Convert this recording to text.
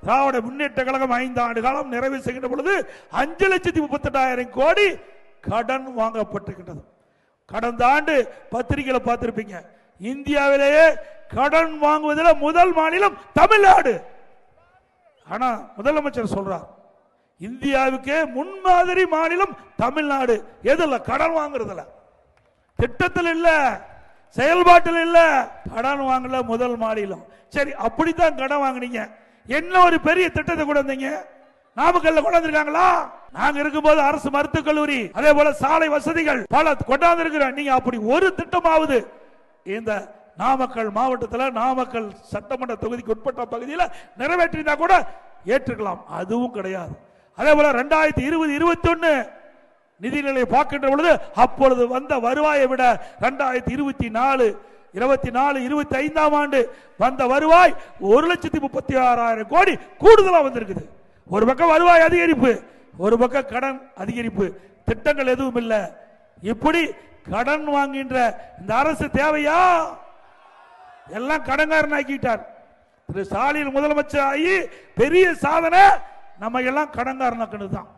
திராவிட முன்னேற்ற கழகம் 5 ஆண்டு காலம் நிறைவு செய்கின்ற பொழுது 5,38,000 கோடி கடன் வாங்கப்பட்டிருக்கிறது. கடந்த ஆண்டு பத்திரிகையில் பார்த்திருப்பீங்க, இந்தியாவிலேயே கடன் வாங்குவதில் முதல் மாநிலம் தமிழ்நாடு. ஆனா முதலமைச்சர் சொல்றார், இந்தியாவுக்கு முன்மாதிரி மாநிலம் தமிழ்நாடு. எதுல? கடன் வாங்குறதுல, திட்டத்தில் இல்ல, செயல்பாட்டில் இல்ல, கடன் வாங்கல முதல் மாநிலம். சரி, அப்படித்தான் கடன் வாங்கினீங்க. என்ன ஒரு பெரிய திட்டத்தை கொண்டு வந்தீங்க? நாமக்கல்ல கொண்டு வந்திருக்காங்களா? நாங்க இருக்கும்போது அரசு மருத்துவக் கல்லூரி, அதே போல சாலை வசதிகள் பல கொண்டாந்து இருக்கிறோம். நீங்க அப்படி ஒரு திட்டமாவது இந்த நாமக்கல் மாவட்டத்தில், நாமக்கல் சட்டமன்ற தொகுதிக்கு உட்பட்ட பகுதியில் நிறைவேற்றினா கூட ஏற்றுக்கலாம். அதுவும் கிடையாது. அதே போல 2020-21 நிதிநிலை பார்க்கின்ற பொழுது அப்பொழுது வந்த வருவாயை விட 2024-25 ஆண்டு வந்த வருவாய் 1,36,000 கோடி கூடுதலா வந்திருக்குது. ஒரு பக்கம் வருவாய் அதிகரிப்பு, ஒரு பக்கம் கடன் அதிகரிப்பு, திட்டங்கள் எதுவும் இல்லை. இப்படி கடன் வாங்குகின்ற இந்த அரசு தேவையா? எல்லாம் கடன்காரன் ஆக்கிட்டார். திரு ஸ்டாலின் முதலமைச்சர் ஆகி பெரிய சாதனை நம்ம எல்லாம் கடன்காரனாக்குனது தான்.